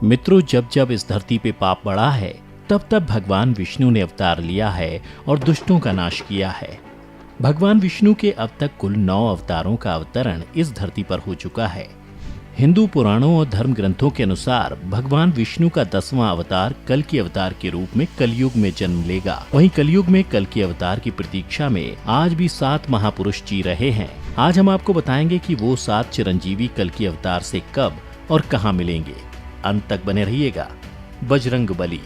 मित्रों, जब जब इस धरती पे पाप बढ़ा है, तब तब भगवान विष्णु ने अवतार लिया है और दुष्टों का नाश किया है। भगवान विष्णु के अब तक कुल 9 अवतारों का अवतरण इस धरती पर हो चुका है। हिंदू पुराणों और धर्म ग्रंथों के अनुसार भगवान विष्णु का 10वां अवतार कल के अवतार के रूप में कलयुग में जन्म लेगा। वहीं कलयुग में कल के अवतार की प्रतीक्षा में आज भी 7 महापुरुष जी रहे हैं। आज हम आपको बताएंगे कि वो 7 चिरंजीवी कल के अवतार से कब और कहां मिलेंगे। अंत तक बने रहिएगा। बजरंगबली।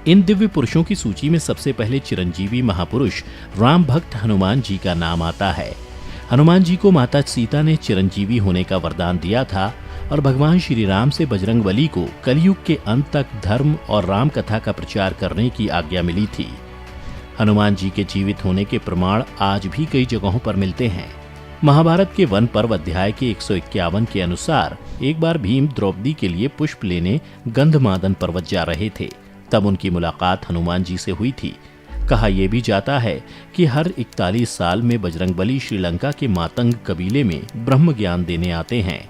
इन दिव्य पुरुषों की सूची में सबसे पहले चिरंजीवी महापुरुष राम भक्त हनुमान जी का नाम आता है। हनुमान जी को माता सीता ने चिरंजीवी होने का वरदान दिया था और भगवान श्री राम से बजरंगबली को कलयुग के अंत तक धर्म और राम कथा का प्रचार करने की आज्ञा मिली थी। हनुमान जी के जीवित होने के प्रमाण आज भी कई जगहों पर मिलते हैं। महाभारत के वन पर्व अध्याय के 151 के अनुसार एक बार भीम द्रौपदी के लिए पुष्प लेने गंधमादन पर्वत जा रहे थे। तब उनकी मुलाकात हनुमान जी से हुई थी। कहा यह भी जाता है कि हर 41 साल में बजरंगबली श्रीलंका के मातंग कबीले में ब्रह्म ज्ञान देने आते हैं।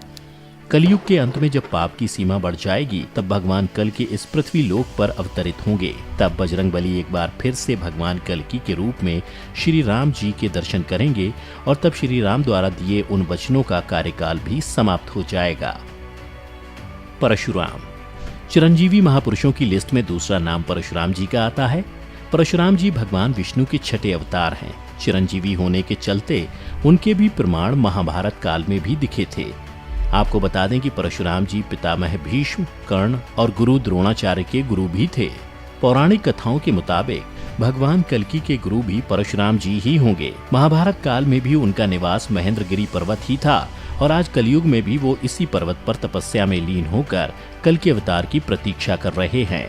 कलयुग के अंत में जब पाप की सीमा बढ़ जाएगी, तब भगवान कल के इस पृथ्वी लोक पर अवतरित होंगे। तब बजरंगबली एक बार फिर से भगवान कल्कि के रूप में श्री राम जी के दर्शन करेंगे और तब श्री राम द्वारा दिए उन वचनों का कार्यकाल भी समाप्त हो जाएगा। परशुराम। चिरंजीवी महापुरुषों की लिस्ट में दूसरा नाम परशुराम जी का आता है। परशुराम जी भगवान विष्णु के 6ठे अवतार हैं। चिरंजीवी होने के चलते उनके भी प्रमाण महाभारत काल में भी दिखे थे। आपको बता दें कि परशुराम जी पितामह भीष्म, कर्ण और गुरु द्रोणाचार्य के गुरु भी थे। पौराणिक कथाओं के मुताबिक भगवान कल्कि के गुरु भी परशुराम जी ही होंगे। महाभारत काल में भी उनका निवास महेंद्रगिरी पर्वत ही था और आज कलयुग में भी वो इसी पर्वत पर तपस्या में लीन होकर कल के अवतार की प्रतीक्षा कर रहे हैं।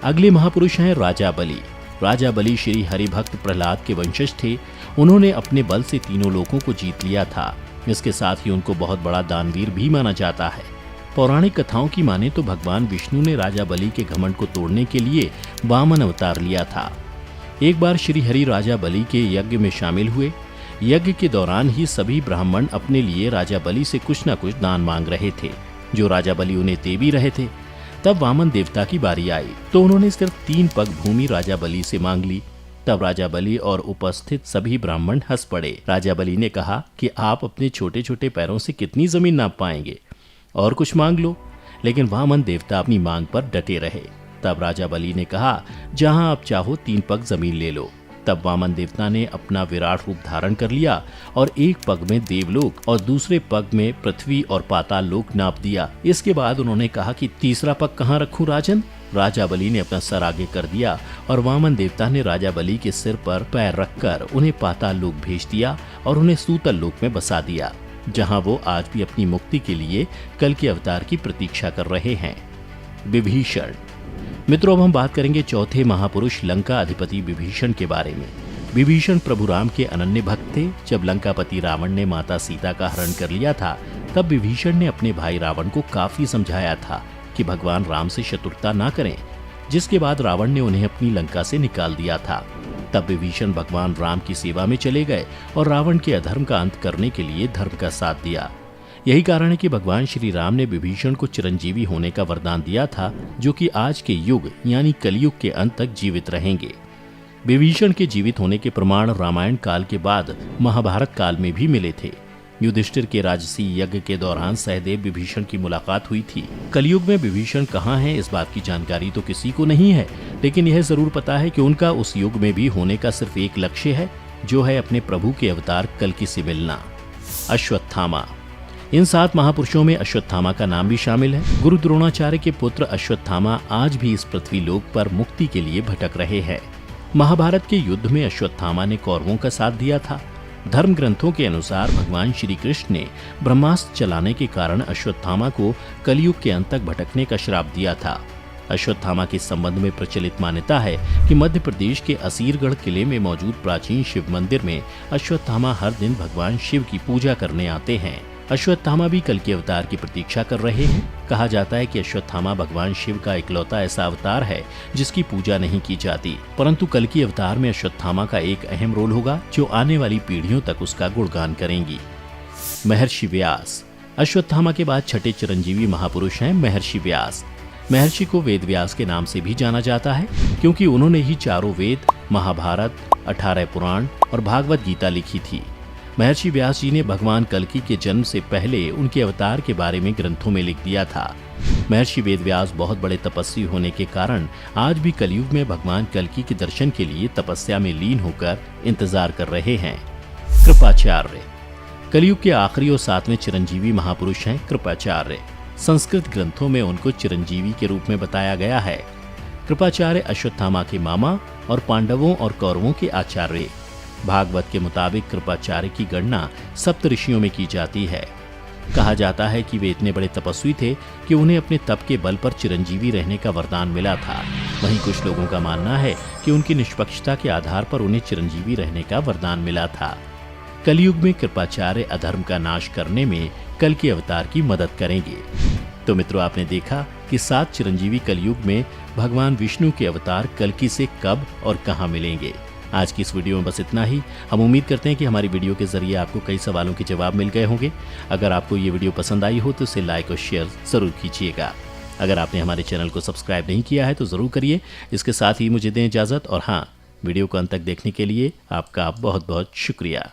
अगले महापुरुष हैं राजा बलि। राजा बलि श्री हरिभक्त प्रहलाद के वंशज थे। उन्होंने अपने बल से तीनों लोकों को जीत लिया था। इसके साथ ही उनको बहुत बड़ा दानवीर भी माना जाता है। पौराणिक कथाओं की माने तो भगवान विष्णु ने राजा बलि के घमंड को तोड़ने के लिए वामन अवतार लिया था। एक बार श्री हरि राजा बलि के यज्ञ में शामिल हुए। यज्ञ के दौरान ही सभी ब्राह्मण अपने लिए राजा बलि से कुछ न कुछ दान मांग रहे थे, जो राजा बलि उन्हें दे भी रहे थे। तब वामन देवता की बारी आई तो उन्होंने सिर्फ 3 पग भूमि राजा बलि से मांग ली। तब राजा बलि और उपस्थित सभी ब्राह्मण हंस पड़े। राजा बलि ने कहा कि आप अपने छोटे छोटे पैरों से कितनी जमीन नाप पाएंगे, और कुछ मांग लो। लेकिन वामन देवता अपनी मांग पर डटे रहे। तब राजा बलि ने कहा, जहां आप चाहो 3 पग जमीन ले लो। तब वामन देवता ने अपना विराट रूप धारण कर लिया और एक पग में देवलोक और दूसरे पग में पृथ्वी और पाताल लोक नाप दिया। इसके बाद उन्होंने कहा कि तीसरा पग कहाँ रखूं राजन। राजा बलि ने अपना सर आगे कर दिया और वामन देवता ने राजा बलि के सिर पर पैर रखकर उन्हें पाताल लोक भेज दिया और उन्हें सूतल लोक में बसा दिया, जहां वो आज भी अपनी मुक्ति के लिए कल के अवतार की प्रतीक्षा कर रहे हैं। विभीषण। मित्रों, अब हम बात करेंगे चौथे महापुरुष लंका अधिपति विभीषण के बारे में। विभीषण प्रभु राम के अनन्य भक्त थे। जब लंकापति रावण ने माता सीता का हरण कर लिया था, तब विभीषण ने अपने भाई रावण को काफी समझाया था कि भगवान राम से शत्रुता ना करें, जिसके बाद रावण ने उन्हें अपनी लंका से निकाल दिया था। तब विभीषण भगवान राम की सेवा में चले गए और रावण के अधर्म का अंत करने के लिए धर्म का साथ दिया। यही कारण है कि भगवान श्री राम ने विभीषण को चिरंजीवी होने का वरदान दिया था, जो कि आज के युग यानी कलयुग के अंत तक जीवित रहेंगे। विभीषण के जीवित होने के प्रमाण रामायण काल के बाद महाभारत काल में भी मिले थे। युधिष्ठिर के राजसी यज्ञ के दौरान सहदेव विभीषण की मुलाकात हुई थी। कलयुग में विभीषण कहाँ हैं, इस बात की जानकारी तो किसी को नहीं है, लेकिन यह जरूर पता है कि उनका उस युग में भी होने का सिर्फ एक लक्ष्य है, जो है अपने प्रभु के अवतार कल्कि से मिलना। अश्वत्थामा। इन 7 महापुरुषों में अश्वत्थामा का नाम भी शामिल है। गुरु द्रोणाचार्य के पुत्र अश्वत्थामा आज भी इस पृथ्वी लोक पर मुक्ति के लिए भटक रहे हैं। महाभारत के युद्ध में अश्वत्थामा ने कौरवों का साथ दिया था। धर्म ग्रंथों के अनुसार भगवान श्री कृष्ण ने ब्रह्मास्त्र चलाने के कारण अश्वत्थामा को कलयुग के अंत तक भटकने का श्राप दिया था। अश्वत्थामा के संबंध में प्रचलित मान्यता है कि मध्य प्रदेश के असीरगढ़ किले में मौजूद प्राचीन शिव मंदिर में अश्वत्थामा हर दिन भगवान शिव की पूजा करने आते हैं। अश्वत्थामा भी कल के अवतार की प्रतीक्षा कर रहे हैं। कहा जाता है कि अश्वत्थामा भगवान शिव का इकलौता ऐसा अवतार है जिसकी पूजा नहीं की जाती, परंतु कल के अवतार में अश्वत्थामा का एक अहम रोल होगा, जो आने वाली पीढ़ियों तक उसका गुणगान करेंगी। महर्षि व्यास। अश्वत्थामा के बाद छठे चिरंजीवी महापुरुष हैं महर्षि व्यास। महर्षि को वेदव्यास के नाम से भी जाना जाता है क्योंकि उन्होंने ही चारों वेद, महाभारत, 18 पुराण और भागवत गीता लिखी थी। महर्षि व्यास जी ने भगवान कल्कि के जन्म से पहले उनके अवतार के बारे में ग्रंथों में लिख दिया था। महर्षि वेदव्यास बहुत बड़े तपस्वी होने के कारण आज भी कलयुग में भगवान कल्कि के दर्शन के लिए तपस्या में लीन होकर इंतजार कर रहे हैं। कृपाचार्य कलयुग के आखिरी और 7वें चिरंजीवी महापुरुष हैं कृपाचार्य। संस्कृत ग्रंथों में उनको चिरंजीवी के रूप में बताया गया है। कृपाचार्य अश्वत्थामा के मामा और पांडवों और कौरवों के आचार्य। भागवत के मुताबिक कृपाचार्य की गणना सप्त ऋषियों में की जाती है। कहा जाता है कि वे इतने बड़े तपस्वी थे कि उन्हें अपने तप के बल पर चिरंजीवी रहने का वरदान मिला था। वहीं कुछ लोगों का मानना है कि उनकी निष्पक्षता के आधार पर उन्हें चिरंजीवी रहने का वरदान मिला था। कलयुग में कृपाचार्य अधर्म का नाश करने में कल के अवतार की मदद करेंगे। तो मित्रों, आपने देखा कि 7 चिरंजीवी कलयुग में भगवान विष्णु के अवतार कल्कि से कब और कहां मिलेंगे। आज की इस वीडियो में बस इतना ही। हम उम्मीद करते हैं कि हमारी वीडियो के जरिए आपको कई सवालों के जवाब मिल गए होंगे। अगर आपको ये वीडियो पसंद आई हो तो इसे लाइक और शेयर जरूर कीजिएगा। अगर आपने हमारे चैनल को सब्सक्राइब नहीं किया है तो जरूर करिए। इसके साथ ही मुझे दें इजाजत, और हाँ, वीडियो को अंत तक देखने के लिए आपका बहुत बहुत शुक्रिया।